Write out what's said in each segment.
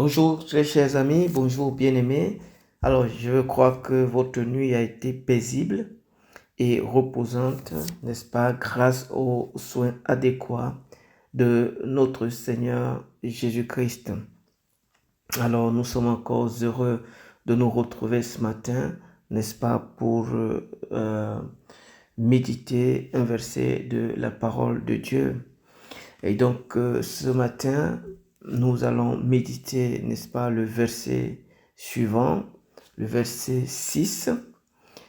Bonjour très chers amis, bonjour bien-aimés. Alors je crois que votre nuit a été paisible et reposante, n'est-ce pas, grâce aux soins adéquats de notre Seigneur Jésus-Christ. Alors nous sommes encore heureux de nous retrouver ce matin, n'est-ce pas, pour méditer un verset de la parole de Dieu. Et donc ce matin, nous allons méditer, n'est-ce pas, le verset suivant, le verset 6,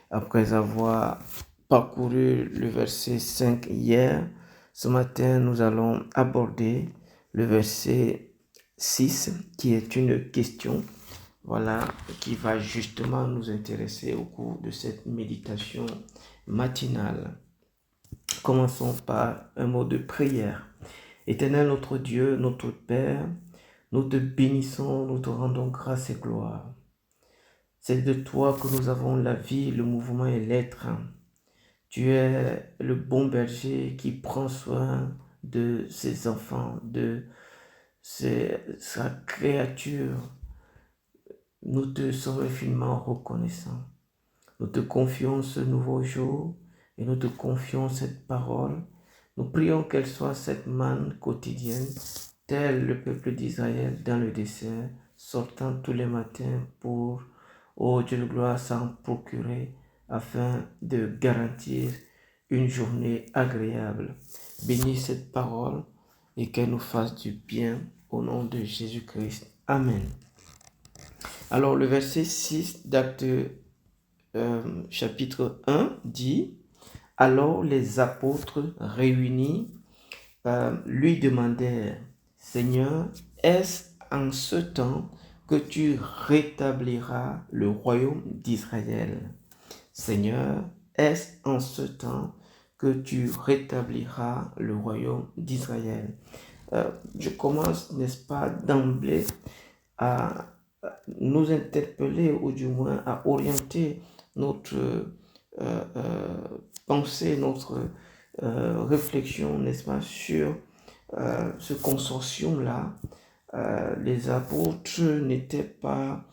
après avoir parcouru le verset 5 hier. Ce matin, nous allons aborder le verset 6, qui est une question, voilà, qui va justement nous intéresser au cours de cette méditation matinale. Commençons par un mot de prière. Éternel notre Dieu, notre Père, nous te bénissons, nous te rendons grâce et gloire. C'est de toi que nous avons la vie, le mouvement et l'être. Tu es le bon berger qui prend soin de ses enfants, de sa créature. Nous te sommes infiniment reconnaissants. Nous te confions ce nouveau jour et nous te confions cette parole. Nous prions qu'elle soit cette manne quotidienne, tel le peuple d'Israël dans le désert, sortant tous les matins pour, ô Dieu de gloire, s'en procurer afin de garantir une journée agréable. Bénis cette parole et qu'elle nous fasse du bien au nom de Jésus-Christ. Amen. Alors le verset 6 d'Actes chapitre 1 dit: alors les apôtres réunis lui demandèrent: Seigneur, est-ce en ce temps que tu rétabliras le royaume d'Israël? Seigneur, est-ce en ce temps que tu rétabliras le royaume d'Israël? Je commence, n'est-ce pas, d'emblée à nous interpeller, ou du moins à orienter notre pensée, notre réflexion, n'est-ce pas, sur ce consortium-là. Les apôtres n'étaient pas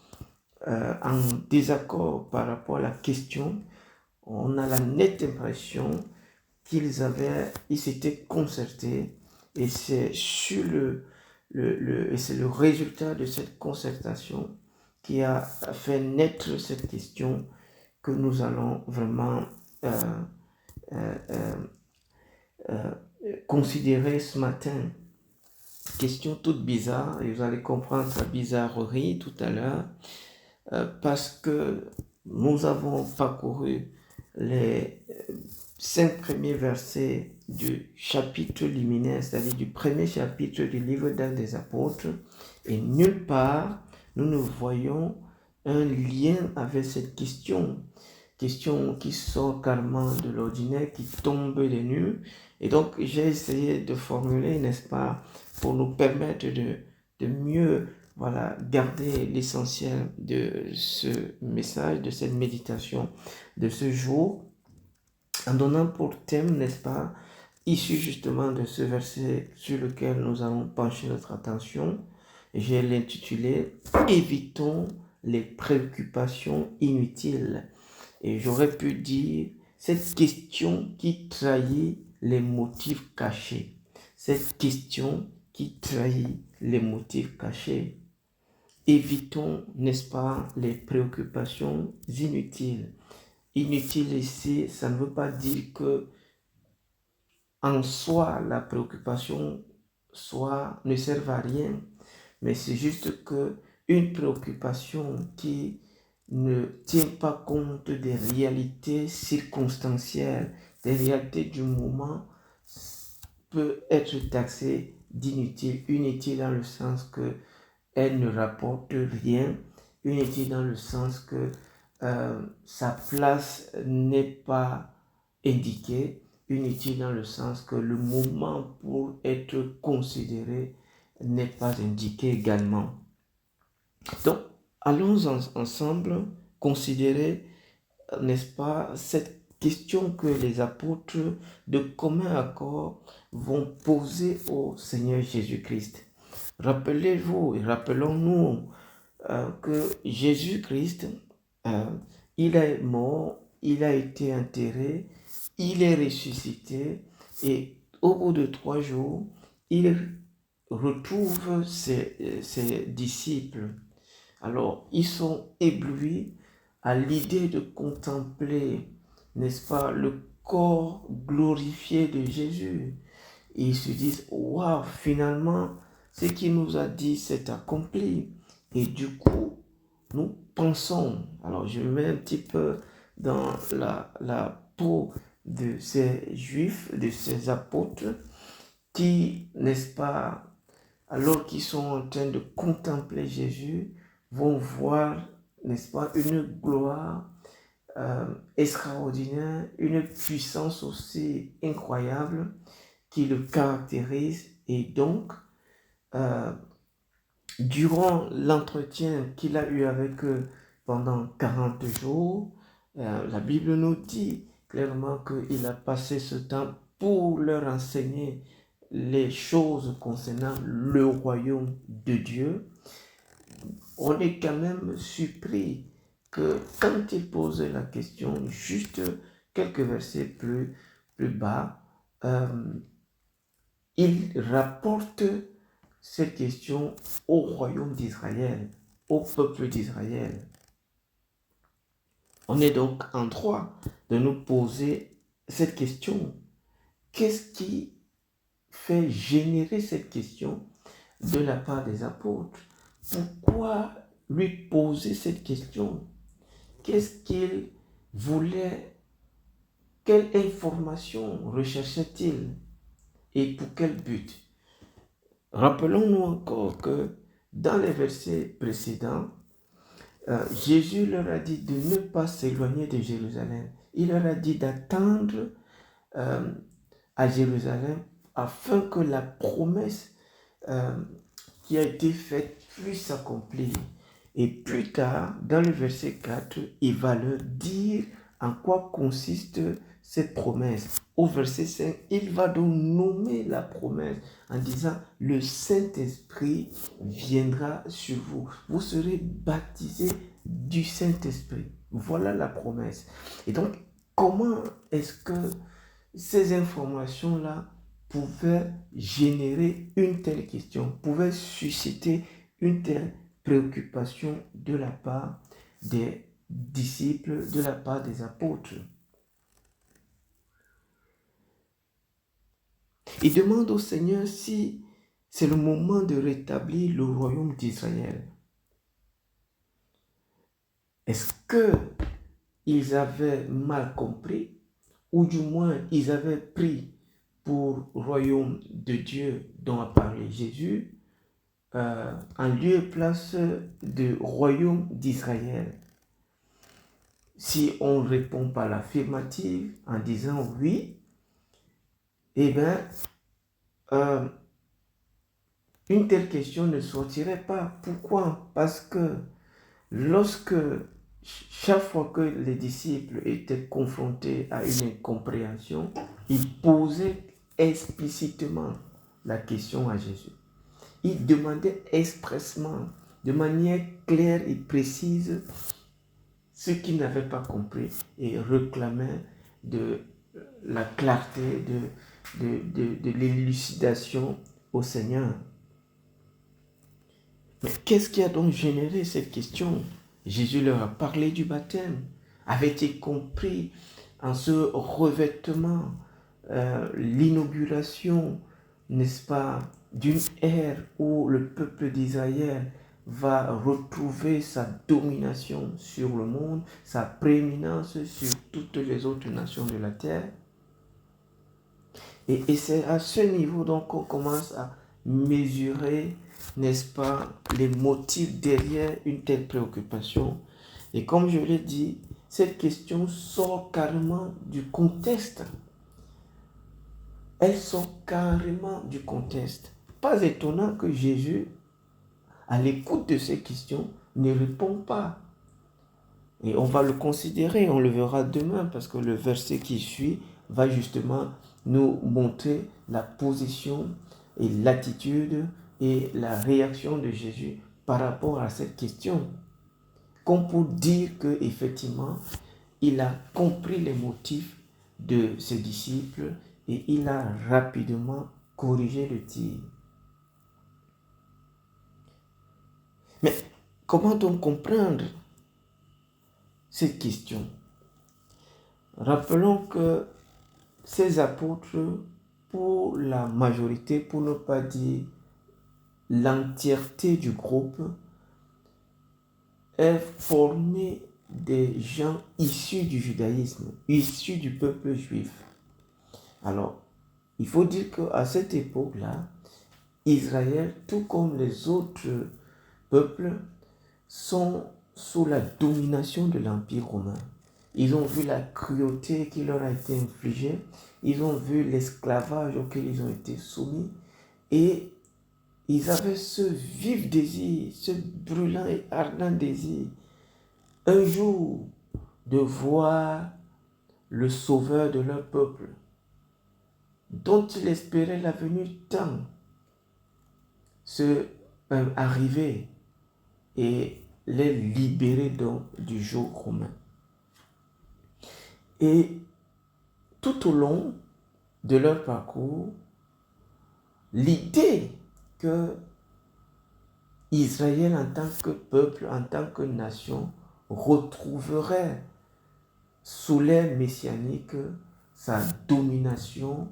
en désaccord par rapport à la question. On a la nette impression ils s'étaient concertés, et c'est sur et c'est le résultat de cette concertation qui a fait naître cette question que nous allons vraiment considérer ce matin. Question toute bizarre, et vous allez comprendre sa bizarrerie tout à l'heure, parce que nous avons parcouru les 5 premiers versets du chapitre liminaire, c'est-à-dire du premier chapitre du livre d'Actes des Apôtres, et nulle part nous ne voyons un lien avec cette question qui sort carrément de l'ordinaire, qui tombe des nues. Et donc j'ai essayé de formuler, n'est-ce pas, pour nous permettre de mieux, voilà, garder l'essentiel de ce message, de cette méditation de ce jour, en donnant pour thème, n'est-ce pas, issu justement de ce verset sur lequel nous allons pencher notre attention. J'ai l'intitulé « Évitons les préoccupations inutiles ». Et j'aurais pu dire cette question qui trahit les motifs cachés. Cette question qui trahit les motifs cachés. Évitons, n'est-ce pas, les préoccupations inutiles. Inutile ici, ça ne veut pas dire que en soi la préoccupation ne serve à rien, mais c'est juste que une préoccupation qui ne tient pas compte des réalités circonstancielles, des réalités du moment, peut être taxée d'inutile. Inutile dans le sens que elle ne rapporte rien, inutile dans le sens que sa place n'est pas indiquée, inutile dans le sens que le moment pour être considéré n'est pas indiqué également. Donc, allons ensemble considérer, n'est-ce pas, cette question que les apôtres de commun accord vont poser au Seigneur Jésus-Christ. Rappelez-vous et rappelons-nous que Jésus-Christ, il est mort, il a été enterré, il est ressuscité et au bout de 3 jours, il retrouve ses disciples. Alors, ils sont éblouis à l'idée de contempler, n'est-ce pas, le corps glorifié de Jésus. Et ils se disent, waouh, finalement, ce qu'il nous a dit s'est accompli. Et du coup, nous pensons, alors je me mets un petit peu dans la peau de ces juifs, de ces apôtres, qui, n'est-ce pas, alors qu'ils sont en train de contempler Jésus, vont voir, n'est-ce pas, une gloire extraordinaire, une puissance aussi incroyable qui le caractérise. Et donc, durant l'entretien qu'il a eu avec eux pendant 40 jours, la Bible nous dit clairement qu'il a passé ce temps pour leur enseigner les choses concernant le royaume de Dieu. On est quand même surpris que quand il posait la question, juste quelques versets plus bas, il rapporte cette question au royaume d'Israël, au peuple d'Israël. On est donc en droit de nous poser cette question. Qu'est-ce qui fait générer cette question de la part des apôtres? Pourquoi lui poser cette question? Qu'est-ce qu'il voulait? Quelle information recherchait-il? Et pour quel but? Rappelons-nous encore que dans les versets précédents, Jésus leur a dit de ne pas s'éloigner de Jérusalem. Il leur a dit d'attendre à Jérusalem afin que la promesse qui a été faite puisse s'accomplir. Et plus tard, dans le verset 4, il va leur dire en quoi consiste cette promesse. Au verset 5, il va donc nommer la promesse en disant « Le Saint-Esprit viendra sur vous. Vous serez baptisés du Saint-Esprit. » Voilà la promesse. Et donc, comment est-ce que ces informations-là pouvaient générer une telle question, pouvaient susciter une telle préoccupation de la part des disciples, de la part des apôtres? Il demande au Seigneur si c'est le moment de rétablir le royaume d'Israël. Est-ce qu'ils avaient mal compris, ou du moins ils avaient pris pour royaume de Dieu dont a parlé Jésus, en lieu et place de royaume d'Israël? Si on répond par l'affirmative en disant oui, eh bien, une telle question ne sortirait pas. Pourquoi? Parce que lorsque chaque fois que les disciples étaient confrontés à une incompréhension, ils posaient explicitement la question à Jésus. Ils demandaient expressement, de manière claire et précise, ce qu'ils n'avaient pas compris et réclamaient de la clarté, de l'élucidation au Seigneur. Mais qu'est-ce qui a donc généré cette question? Jésus leur a parlé du baptême. Avait-il compris en ce revêtement l'inauguration, n'est-ce pas, d'une ère où le peuple d'Israël va retrouver sa domination sur le monde, sa prééminence sur toutes les autres nations de la terre? Et c'est à ce niveau donc qu'on commence à mesurer, n'est-ce pas, les motifs derrière une telle préoccupation. Et comme je l'ai dit, cette question sort carrément du contexte. Elle sort carrément du contexte. Pas étonnant que Jésus, à l'écoute de ces questions, ne répond pas. Et on va le considérer, on le verra demain, parce que le verset qui suit va justement nous montrer la position et l'attitude et la réaction de Jésus par rapport à cette question, comme pour dire que effectivement, il a compris les motifs de ses disciples et il a rapidement corrigé le tir. Mais comment donc comprendre cette question? Rappelons que ces apôtres, pour la majorité, pour ne pas dire l'entièreté du groupe, est formé des gens issus du judaïsme, issus du peuple juif. Alors, il faut dire qu'à cette époque-là, Israël, tout comme les autres peuples, sont sous la domination de l'Empire romain. Ils ont vu la cruauté qui leur a été infligée, ils ont vu l'esclavage auquel ils ont été soumis, et ils avaient ce vif désir, ce brûlant et ardent désir, un jour, de voir le sauveur de leur peuple, dont ils espéraient la venue tant, arriver et les libérer donc du joug romain. Et tout au long de leur parcours, l'idée que Israël en tant que peuple, en tant que nation, retrouverait sous l'ère messianique sa domination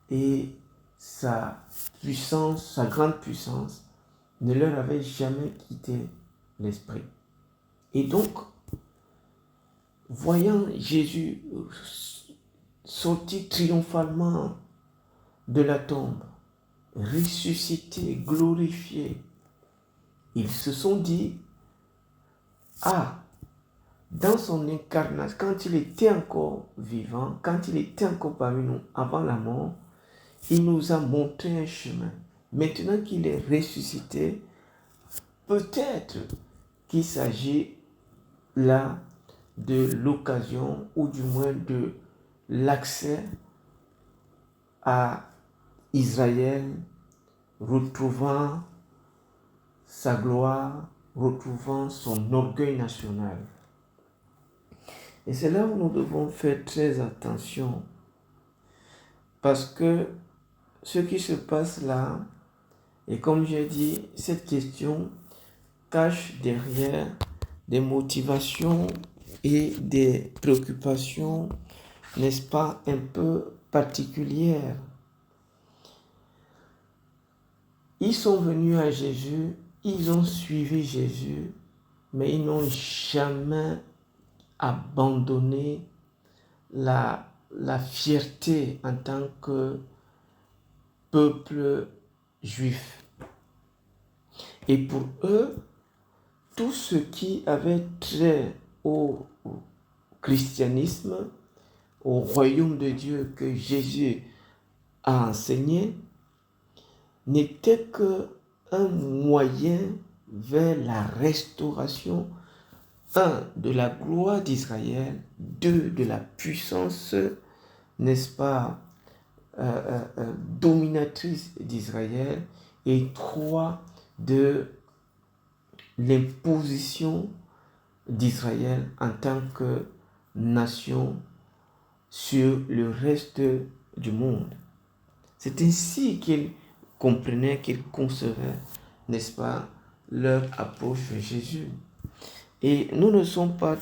et sa puissance, sa grande puissance, ne leur avait jamais quitté l'esprit. Et donc, voyant Jésus sortir triomphalement de la tombe, ressuscité, glorifié, ils se sont dit, dans son incarnation, quand il était encore vivant, quand il était encore parmi nous avant la mort, il nous a montré un chemin. Maintenant qu'il est ressuscité, peut-être qu'il s'agit là de l'occasion ou du moins de l'accès à Israël retrouvant sa gloire, retrouvant son orgueil national. Et c'est là où nous devons faire très attention, parce que ce qui se passe là, et comme j'ai dit, cette question cache derrière des motivations et des préoccupations, n'est-ce pas, un peu particulières. Ils sont venus à Jésus, ils ont suivi Jésus, mais ils n'ont jamais abandonné la fierté en tant que peuple juif. Et pour eux, tout ce qui avait trait au christianisme, au royaume de Dieu que Jésus a enseigné, n'était qu'un moyen vers la restauration, de la gloire d'Israël, de la puissance, n'est-ce pas, dominatrice d'Israël, et 3, de l'imposition d'Israël en tant que nation sur le reste du monde. C'est ainsi qu'ils comprenaient, qu'ils concevaient, n'est-ce pas, leur approche de Jésus. Et nous ne sommes pas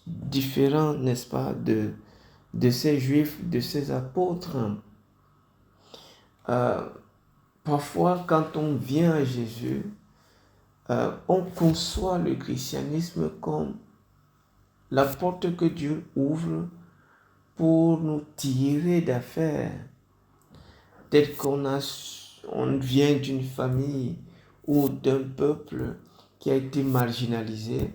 différents, n'est-ce pas, de ces juifs, de ces apôtres. Parfois, quand on vient à Jésus, on conçoit le christianisme comme la porte que Dieu ouvre pour nous tirer d'affaires. Tel qu'on vient d'une famille ou d'un peuple qui a été marginalisé,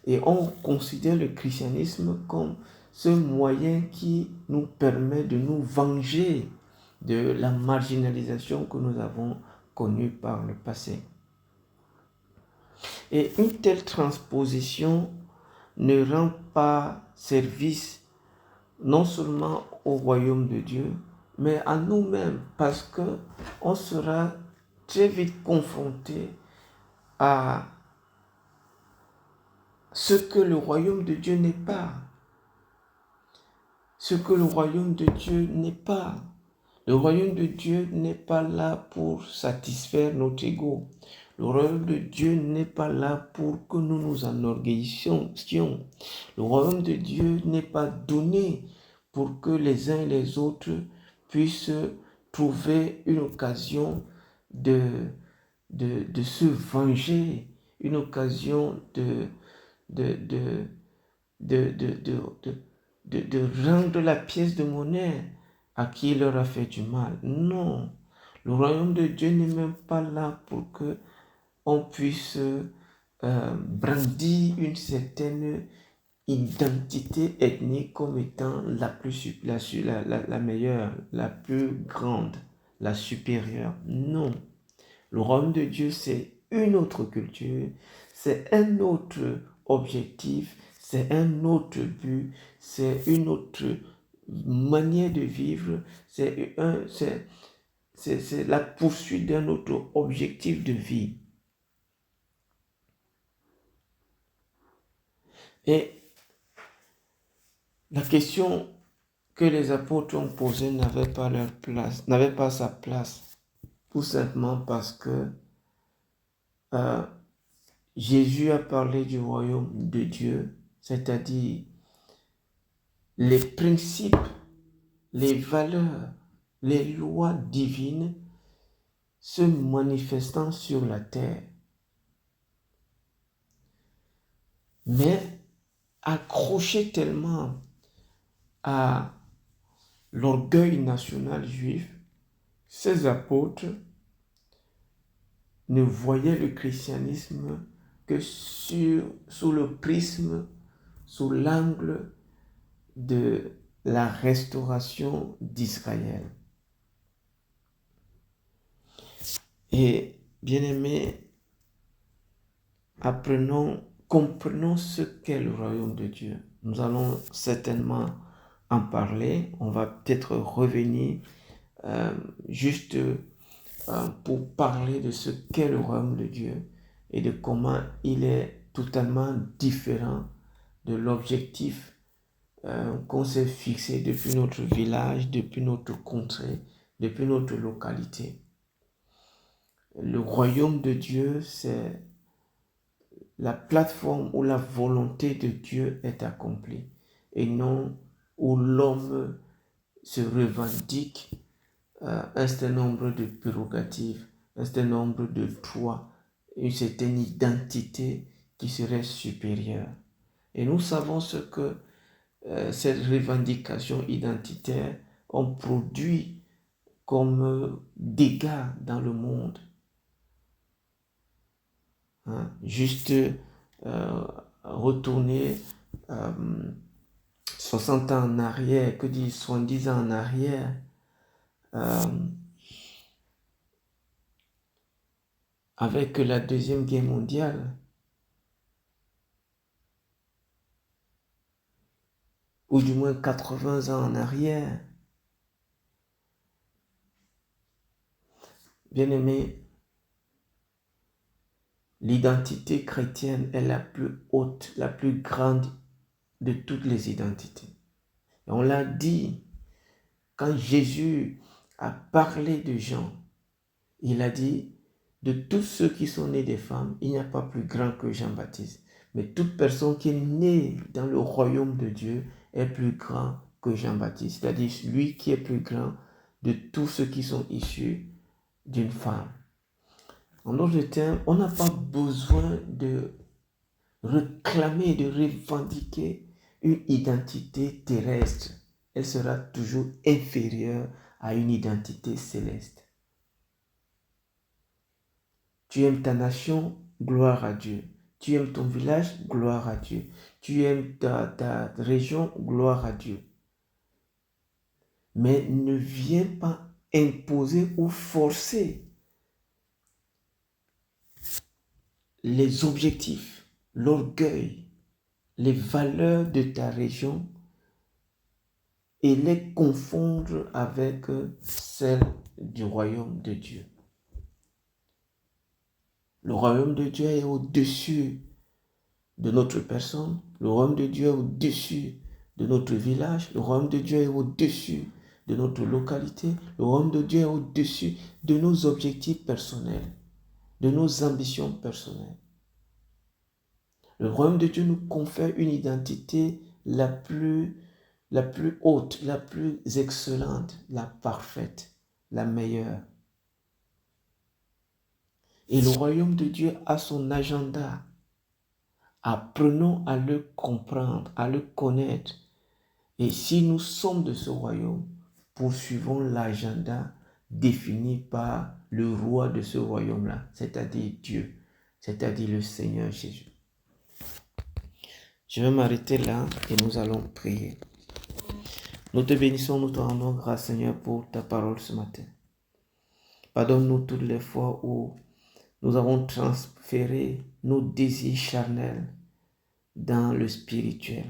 et on considère le christianisme comme ce moyen qui nous permet de nous venger de la marginalisation que nous avons connue par le passé. Et une telle transposition ne rend pas service non seulement au royaume de Dieu, mais à nous-mêmes, parce que on sera très vite confrontés à ce que le royaume de Dieu n'est pas. Ce que le royaume de Dieu n'est pas. Le royaume de Dieu n'est pas là pour satisfaire notre ego. Le royaume de Dieu n'est pas là pour que nous nous enorgueillissions. Le royaume de Dieu n'est pas donné pour que les uns et les autres puissent trouver une occasion de se venger, une occasion de, de, de, de rendre la pièce de monnaie à qui il leur a fait du mal. Non, le royaume de Dieu n'est même pas là pour que on puisse brandir une certaine identité ethnique comme étant la meilleure, la plus grande, la supérieure. Non, le royaume de Dieu, c'est une autre culture, c'est un autre objectif, c'est un autre but, c'est une autre manière de vivre, c'est la poursuite d'un autre objectif de vie. Et la question que les apôtres ont posée n'avait pas leur place, n'avait pas sa place, tout simplement parce que Jésus a parlé du royaume de Dieu, c'est-à-dire les principes, les valeurs, les lois divines se manifestant sur la terre. Mais accrochés tellement à l'orgueil national juif, ces apôtres ne voyaient le christianisme que sous le prisme, sous l'angle de la restauration d'Israël. Et bien-aimés, comprenons ce qu'est le royaume de Dieu. Nous allons certainement en parler. On va peut-être revenir juste pour parler de ce qu'est le royaume de Dieu et de comment il est totalement différent de l'objectif qu'on s'est fixé depuis notre village, depuis notre contrée, depuis notre localité. Le royaume de Dieu, c'est la plateforme où la volonté de Dieu est accomplie et non où l'homme se revendique un certain nombre de prérogatives, un certain nombre de droits, une certaine identité qui serait supérieure. Et nous savons ce que ces revendications identitaires ont produit comme dégâts dans le monde. Hein? Juste retourner 60 ans en arrière, que dit 70 ans en arrière, avec la Deuxième Guerre mondiale, ou du moins 80 ans en arrière. Bien-aimé, l'identité chrétienne est la plus haute, la plus grande de toutes les identités. Et on l'a dit, quand Jésus a parlé de Jean, il a dit, de tous ceux qui sont nés des femmes, il n'y a pas plus grand que Jean-Baptiste. Mais toute personne qui est née dans le royaume de Dieu est plus grand que Jean-Baptiste. C'est-à-dire lui qui est plus grand de tous ceux qui sont issus d'une femme. En d'autres termes, on n'a pas besoin de réclamer, de revendiquer une identité terrestre. Elle sera toujours inférieure à une identité céleste. Tu aimes ta nation, gloire à Dieu. Tu aimes ton village, gloire à Dieu. Tu aimes ta région, gloire à Dieu. Mais ne viens pas imposer ou forcer les objectifs, l'orgueil, les valeurs de ta région et les confondre avec celles du royaume de Dieu. Le royaume de Dieu est au-dessus de notre personne. Le royaume de Dieu est au-dessus de notre village. Le royaume de Dieu est au-dessus de notre localité. Le royaume de Dieu est au-dessus de nos objectifs personnels, de nos ambitions personnelles. Le royaume de Dieu nous confère une identité la plus haute, la plus excellente, la parfaite, la meilleure. Et le royaume de Dieu a son agenda. Apprenons à le comprendre, à le connaître. Et si nous sommes de ce royaume, poursuivons l'agenda défini par le roi de ce royaume-là, c'est-à-dire Dieu, c'est-à-dire le Seigneur Jésus. Je vais m'arrêter là et nous allons prier. Nous te bénissons, nous te rendons grâce, Seigneur, pour ta parole ce matin. Pardonne-nous toutes les fois où nous avons transféré nos désirs charnels dans le spirituel.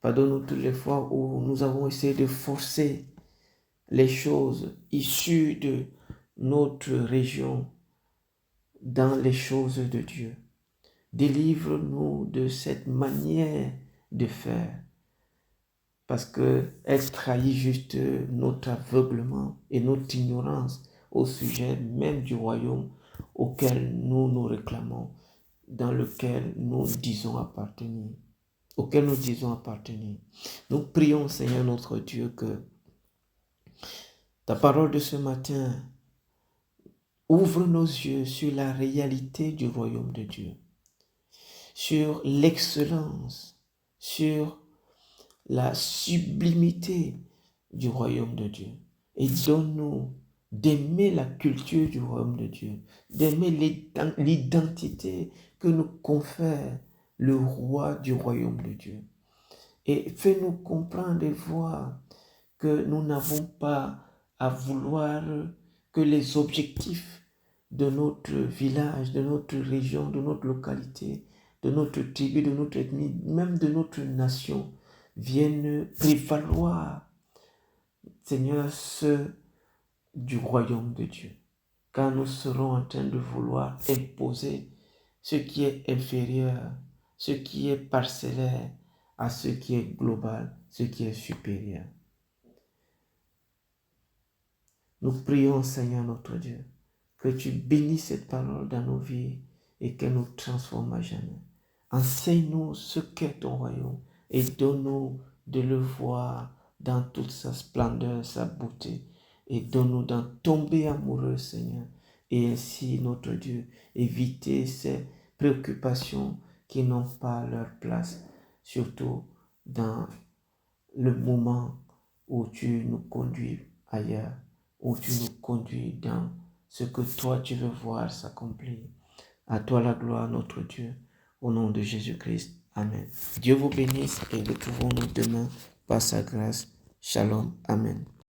Pardonne-nous toutes les fois où nous avons essayé de forcer les choses issues de notre région dans les choses de Dieu. Délivre-nous de cette manière de faire, parce qu'elle trahit juste notre aveuglement et notre ignorance au sujet même du royaume auquel nous nous réclamons, dans lequel nous disons appartenir, Nous prions, Seigneur notre Dieu, que ta parole de ce matin ouvre nos yeux sur la réalité du royaume de Dieu, sur l'excellence, sur la sublimité du royaume de Dieu. Et donne-nous d'aimer la culture du royaume de Dieu, d'aimer l'identité que nous confère le roi du royaume de Dieu. Et fais-nous comprendre et voir que nous n'avons pas à vouloir que les objectifs de notre village, de notre région, de notre localité, de notre tribu, de notre ethnie, même de notre nation, viennent prévaloir, Seigneur, ceux du royaume de Dieu. Car nous serons en train de vouloir imposer ce qui est inférieur, ce qui est parcellaire à ce qui est global, ce qui est supérieur. Nous prions, Seigneur notre Dieu, que tu bénisses cette parole dans nos vies et qu'elle nous transforme à jamais. Enseigne-nous ce qu'est ton royaume et donne-nous de le voir dans toute sa splendeur, sa beauté. Et donne-nous d'en tomber amoureux, Seigneur. Et ainsi, notre Dieu, éviter ces préoccupations qui n'ont pas leur place, surtout dans le moment où tu nous conduis ailleurs, où tu nous conduis dans ce que toi tu veux voir s'accomplir. À toi la gloire, notre Dieu, au nom de Jésus-Christ. Amen. Dieu vous bénisse et retrouvons-nous demain par sa grâce. Shalom. Amen.